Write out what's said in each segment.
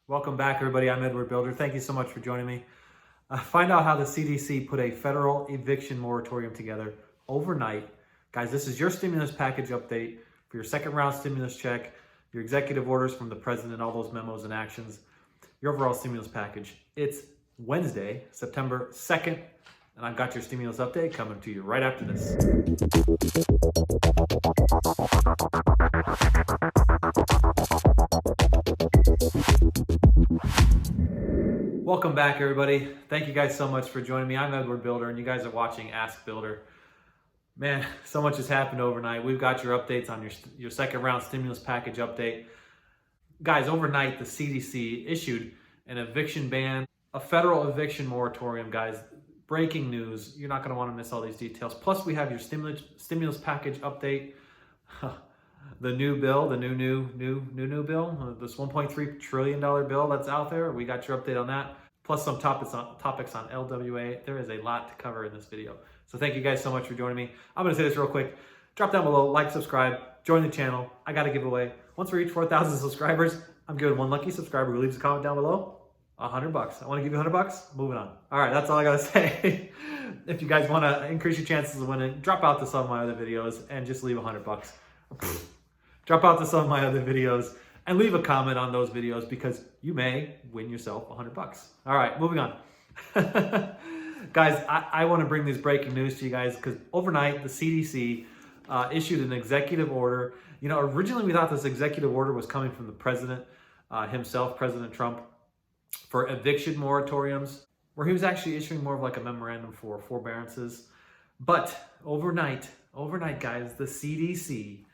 Welcome back, everybody. I'm Edward Builder. Thank you so much for joining me. Find out how the CDC put a federal eviction moratorium together overnight. Guys, this is your stimulus package update for your second round stimulus check, your executive orders from the president, all those memos and actions, your overall stimulus package. It's Wednesday, September 2nd, and I've got your stimulus update coming to you right after this. Welcome back, everybody. Thank you guys so much for joining me. I'm Edward Builder, and you guys are watching Ask Builder. Man, so much has happened overnight. We've got your updates on your second round stimulus package update. Guys, overnight, the CDC issued an eviction ban, a federal eviction moratorium, guys. Breaking news. You're not going to want to miss all these details. Plus, we have your stimulus package update. The new bill, the new bill, this $1.3 trillion bill that's out there. We got your update on that, plus some topics on LWA. There is a lot to cover in this video. So thank you guys so much for joining me. I'm gonna say this real quick. Drop down below, like, subscribe, join the channel. I got a giveaway. Once we reach 4,000 subscribers, I'm giving one lucky subscriber who leaves a comment down below $100. I wanna give you $100, moving on. All right, that's all I gotta say. If you guys wanna increase your chances of winning, drop out to some of my other videos and just leave $100. Drop out to some of my other videos and leave a comment on those videos because you may win yourself $100. All right, moving on. Guys, I want to bring this breaking news to you guys because overnight the CDC issued an executive order. You know, originally we thought this executive order was coming from the president himself, President Trump, for eviction moratoriums, where he was actually issuing more of like a memorandum for forbearances. But overnight, guys, the CDC,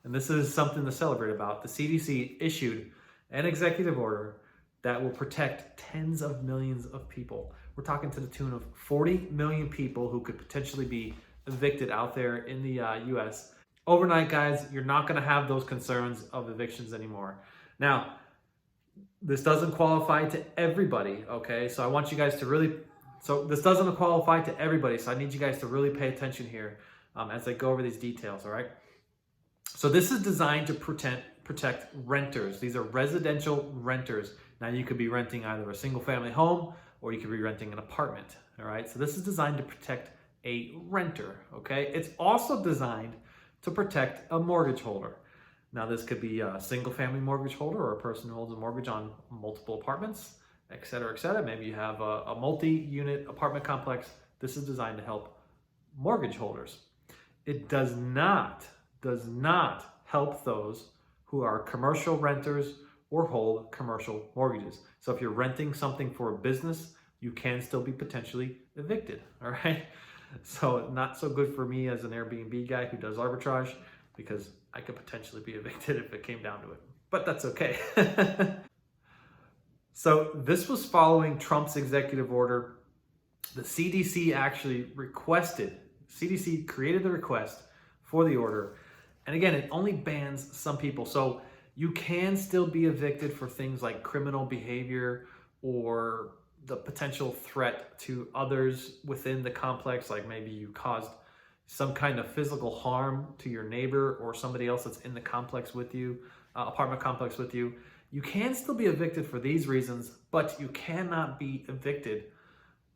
and this is something to celebrate about, the CDC issued an executive order that will protect tens of millions of people. We're talking to the tune of 40 million people who could potentially be evicted out there in the US. Overnight, guys, you're not gonna have those concerns of evictions anymore. Now, this doesn't qualify to everybody, okay? So I want you guys to really, this doesn't qualify to everybody, so I need you guys to really pay attention here as I go over these details, all right? So this is designed to protect renters. These are residential renters. Now you could be renting either a single family home or you could be renting an apartment, all right? So this is designed to protect a renter, okay? It's also designed to protect a mortgage holder. Now this could be a single family mortgage holder or a person who holds a mortgage on multiple apartments, et cetera, et cetera. Maybe you have a multi-unit apartment complex. This is designed to help mortgage holders. It does not help those who are commercial renters or hold commercial mortgages. So if you're renting something for a business, you can still be potentially evicted, all right? So not so good for me as an Airbnb guy who does arbitrage because I could potentially be evicted if it came down to it, but that's okay. So this was following Trump's executive order. The CDC actually CDC created the request for the order. And again, it only bans some people. So you can still be evicted for things like criminal behavior or the potential threat to others within the complex. Like maybe you caused some kind of physical harm to your neighbor or somebody else that's in the complex with you, apartment complex with you. You can still be evicted for these reasons, but you cannot be evicted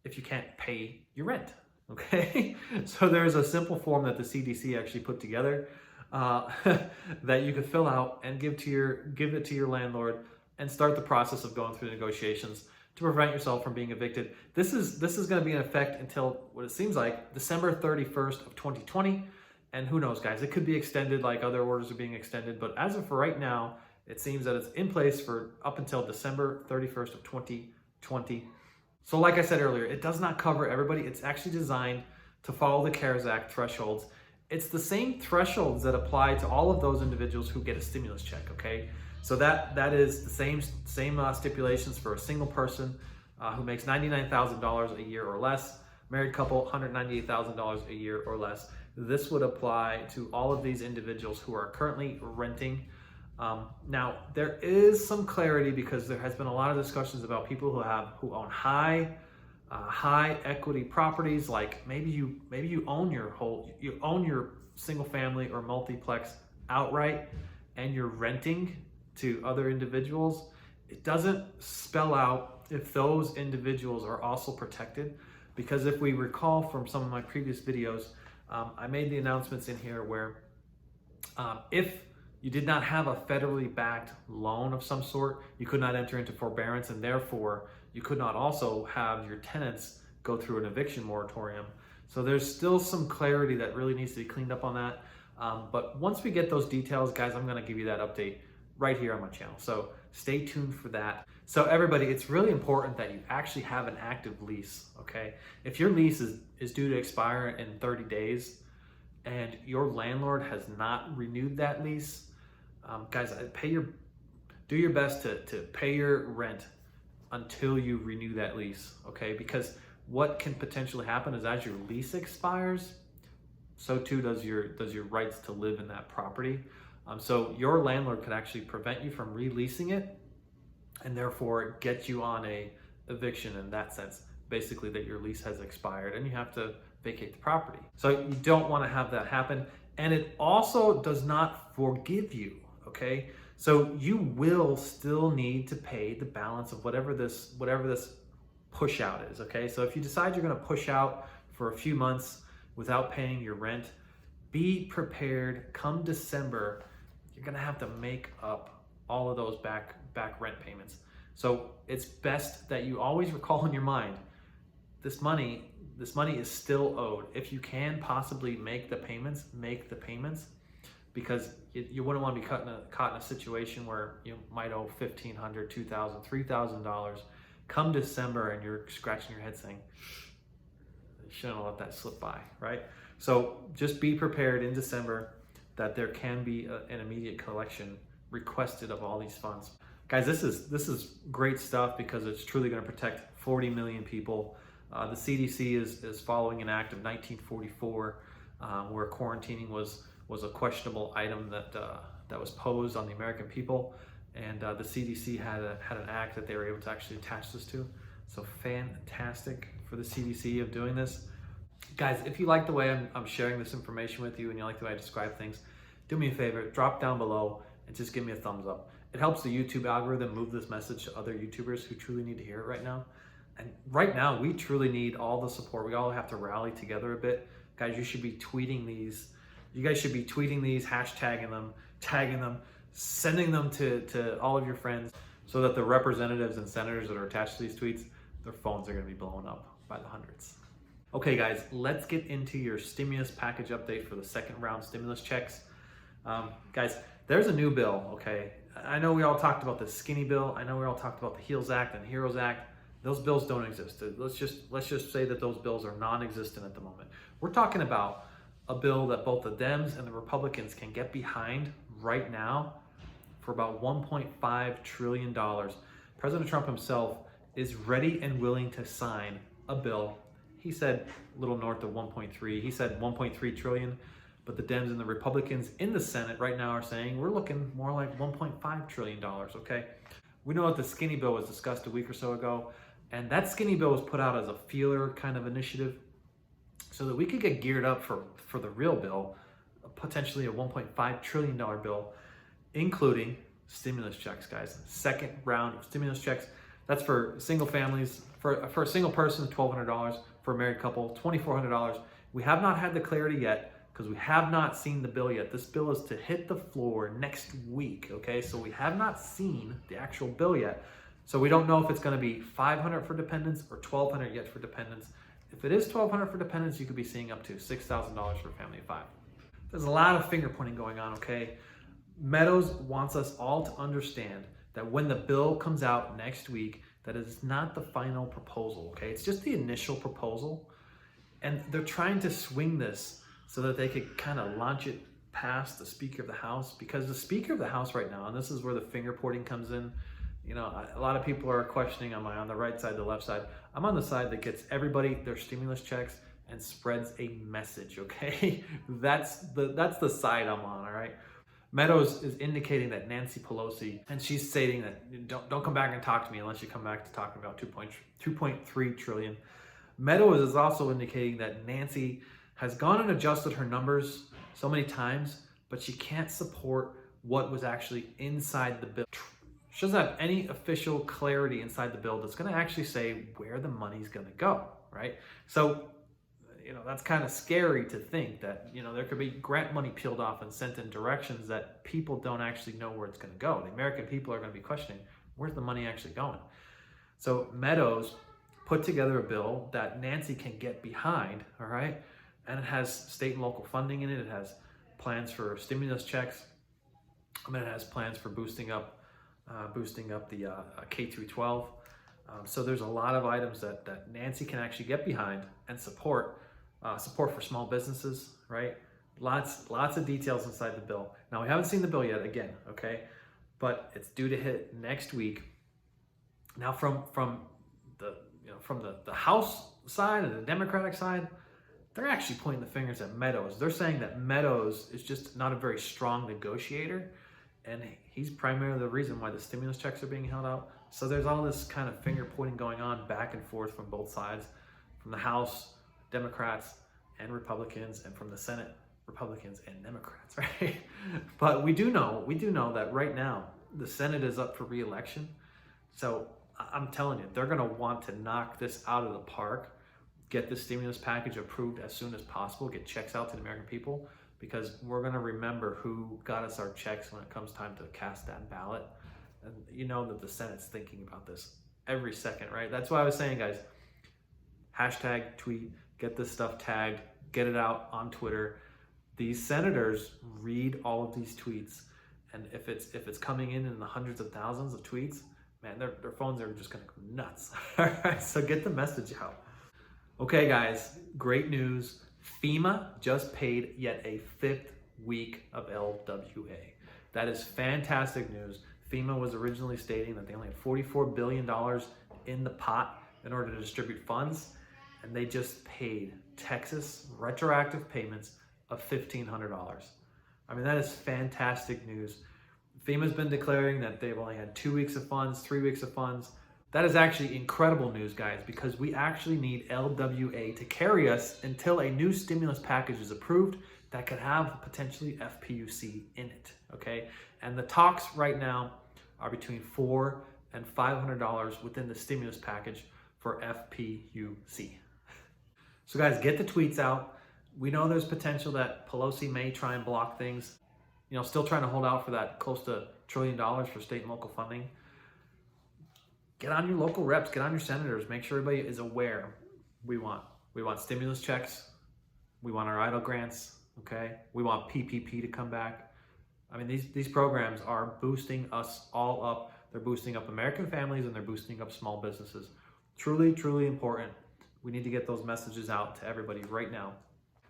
if you can't pay your rent, okay? So there's a simple form that the CDC actually put together that you could fill out and give it to your landlord and start the process of going through negotiations to prevent yourself from being evicted. This is going to be in effect until what it seems like December 31st of 2020, and who knows, guys, it could be extended like other orders are being extended, but as of for right now, it seems that it's in place for up until December 31st of 2020. So like I said earlier, it does not cover everybody. It's actually designed to follow the CARES Act thresholds. It's the same thresholds that apply to all of those individuals who get a stimulus check, okay? So that is the same stipulations for a single person who makes $99,000 a year or less, married couple, $198,000 a year or less. This would apply to all of these individuals who are currently renting. Now, there is some clarity because there has been a lot of discussions about people who own high equity properties. Like maybe you own your single family or multiplex outright and you're renting to other individuals. It doesn't spell out if those individuals are also protected, because if we recall from some of my previous videos, I made the announcements in here where if you did not have a federally backed loan of some sort, you could not enter into forbearance, and therefore you could not also have your tenants go through an eviction moratorium. So there's still some clarity that really needs to be cleaned up on that. But once we get those details, guys, I'm gonna give you that update right here on my channel. So stay tuned for that. So everybody, it's really important that you actually have an active lease, okay? If your lease is due to expire in 30 days and your landlord has not renewed that lease, guys, do your best to pay your rent until you renew that lease, okay? Because what can potentially happen is as your lease expires, so too does your rights to live in that property. So your landlord could actually prevent you from releasing it, and therefore get you on a eviction in that sense, basically that your lease has expired and you have to vacate the property. So you don't want to have that happen. And it also does not forgive you, okay? So you will still need to pay the balance of whatever this push out is, okay? So if you decide you're gonna push out for a few months without paying your rent, be prepared. Come December, you're gonna have to make up all of those back rent payments. So it's best that you always recall in your mind, this money is still owed. If you can possibly make the payments, because you wouldn't want to be caught in a situation where you might owe $1,500, $2,000, $3,000 come December and you're scratching your head saying, you shouldn't have let that slip by, right? So just be prepared in December that there can be an immediate collection requested of all these funds. Guys, this is great stuff because it's truly going to protect 40 million people. The CDC is following an act of 1944 where quarantining was a questionable item that was posed on the American people, and the CDC had an act that they were able to actually attach this to. So fantastic for the CDC of doing this. Guys, if you like the way I'm sharing this information with you and you like the way I describe things, do me a favor, drop down below and just give me a thumbs up. It helps the YouTube algorithm move this message to other YouTubers who truly need to hear it right now. And right now, we truly need all the support. We all have to rally together a bit. Guys, you should be tweeting these. You guys should be tweeting these, hashtagging them, tagging them, sending them to all of your friends so that the representatives and senators that are attached to these tweets, their phones are gonna be blowing up by the hundreds. Okay guys, let's get into your stimulus package update for the second round stimulus checks. Guys, there's a new bill, okay? I know we all talked about the skinny bill. I know we all talked about the HEALS Act and HEROES Act. Those bills don't exist. Let's just say that those bills are non-existent at the moment. We're talking about a bill that both the Dems and the Republicans can get behind right now for about $1.5 trillion. President Trump himself is ready and willing to sign a bill. He said a little north of 1.3. He said 1.3 trillion, but the Dems and the Republicans in the Senate right now are saying we're looking more like $1.5 trillion, okay? We know that the skinny bill was discussed a week or so ago, and that skinny bill was put out as a feeler kind of initiative so that we could get geared up for the real bill, potentially a $1.5 trillion bill, including stimulus checks, guys. Second round of stimulus checks. That's for single families, for a single person, $1,200, for a married couple, $2,400. We have not had the clarity yet because we have not seen the bill yet. This bill is to hit the floor next week, okay? So we have not seen the actual bill yet. So we don't know if it's gonna be $500 for dependents or $1,200 yet for dependents. If it is $1,200 for dependents, you could be seeing up to $6,000 for a family of 5. There's a lot of finger pointing going on, okay? Meadows wants us all to understand that when the bill comes out next week, that is not the final proposal, okay? It's just the initial proposal. And they're trying to swing this so that they could kind of launch it past the Speaker of the House, because the Speaker of the House right now, and this is where the finger pointing comes in, you know, a lot of people are questioning, am I on the right side, the left side? I'm on the side that gets everybody their stimulus checks and spreads a message, okay? That's the side I'm on, all right? Meadows is indicating that Nancy Pelosi, and she's stating that don't come back and talk to me unless you come back to talking about 2.3 trillion. Meadows is also indicating that Nancy has gone and adjusted her numbers so many times, but she can't support what was actually inside the bill. she doesn't have any official clarity inside the bill that's going to actually say where the money's going to go, right? So, that's kind of scary to think that, there could be grant money peeled off and sent in directions that people don't actually know where it's going to go. The American people are going to be questioning, where's the money actually going? So Meadows put together a bill that Nancy can get behind, all right? And it has state and local funding in it. It has plans for stimulus checks. It has plans for boosting up the K through 12. So there's a lot of items that Nancy can actually get behind and support for small businesses, right? Lots of details inside the bill. Now, we haven't seen the bill yet, again, okay? But it's due to hit next week. Now, from the House side and the Democratic side, they're actually pointing the fingers at Meadows. They're saying that Meadows is just not a very strong negotiator, and he's primarily the reason why the stimulus checks are being held out. So there's all this kind of finger pointing going on back and forth from both sides, from the House, Democrats and Republicans, and from the Senate, Republicans and Democrats, right? But we do know that right now the Senate is up for re-election. So I'm telling you, they're gonna want to knock this out of the park, get the stimulus package approved as soon as possible, get checks out to the American people, because we're gonna remember who got us our checks when it comes time to cast that ballot. And you know that the Senate's thinking about this every second, right? That's why I was saying, guys, hashtag tweet, get this stuff tagged, get it out on Twitter. These senators read all of these tweets, and if it's coming in the hundreds of thousands of tweets, man, their phones are just gonna go nuts. All right, so get the message out. Okay, guys, great news. FEMA just paid yet a 5th week of LWA. That is fantastic news. FEMA was originally stating that they only had $44 billion in the pot in order to distribute funds, and they just paid Texas retroactive payments of $1,500. I mean, that is fantastic news. FEMA's been declaring that they've only had 2 weeks of funds, 3 weeks of funds. That is actually incredible news, guys, because we actually need LWA to carry us until a new stimulus package is approved that could have potentially FPUC in it, okay? And the talks right now are between $400 and $500 within the stimulus package for FPUC. So guys, get the tweets out. We know there's potential that Pelosi may try and block things. Still trying to hold out for that close to $1 trillion for state and local funding. Get on your local reps, get on your senators, make sure everybody is aware. We want stimulus checks. We want our EIDL grants, okay? We want PPP to come back. I mean, these programs are boosting us all up. They're boosting up American families and they're boosting up small businesses. Truly, truly important. We need to get those messages out to everybody right now.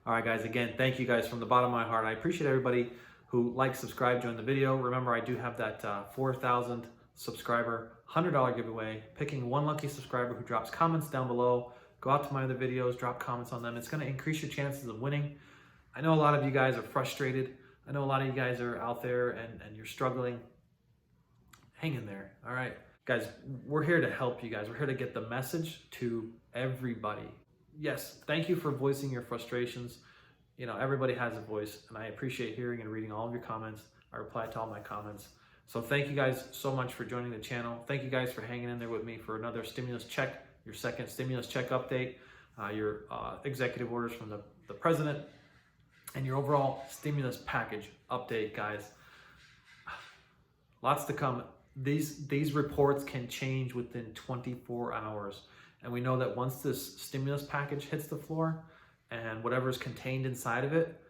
All right, guys, again, thank you guys from the bottom of my heart. I appreciate everybody who liked, subscribed, joined the video. Remember, I do have that 4,000 subscriber $100 giveaway, picking one lucky subscriber who drops comments down below. Go out to my other videos, drop comments on them. It's gonna increase your chances of winning. I know a lot of you guys are frustrated. I know a lot of you guys are out there and you're struggling. Hang in there, all right? Guys, we're here to help you guys. We're here to get the message to everybody. Yes, thank you for voicing your frustrations. Everybody has a voice, and I appreciate hearing and reading all of your comments. I reply to all my comments. So thank you guys so much for joining the channel. Thank you guys for hanging in there with me for another stimulus check, your second stimulus check update, your executive orders from the president, and your overall stimulus package update, guys. Lots to come. These reports can change within 24 hours. And we know that once this stimulus package hits the floor and whatever is contained inside of it,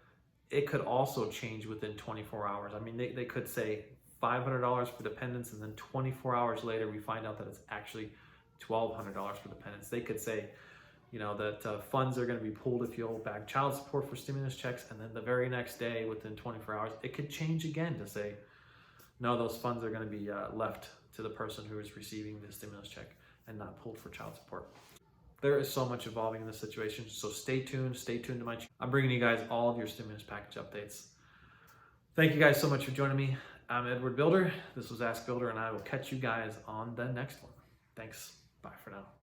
it could also change within 24 hours. I mean, they could say $500 for dependents, and then 24 hours later, we find out that it's actually $1,200 for dependents. They could say, that funds are going to be pulled if you hold back child support for stimulus checks, and then the very next day, within 24 hours, it could change again to say, no, those funds are going to be left to the person who is receiving the stimulus check and not pulled for child support. There is so much evolving in this situation, so stay tuned to my channel. I'm bringing you guys all of your stimulus package updates. Thank you guys so much for joining me. I'm Edward Builder. This was Ask Builder, and I will catch you guys on the next one. Thanks. Bye for now.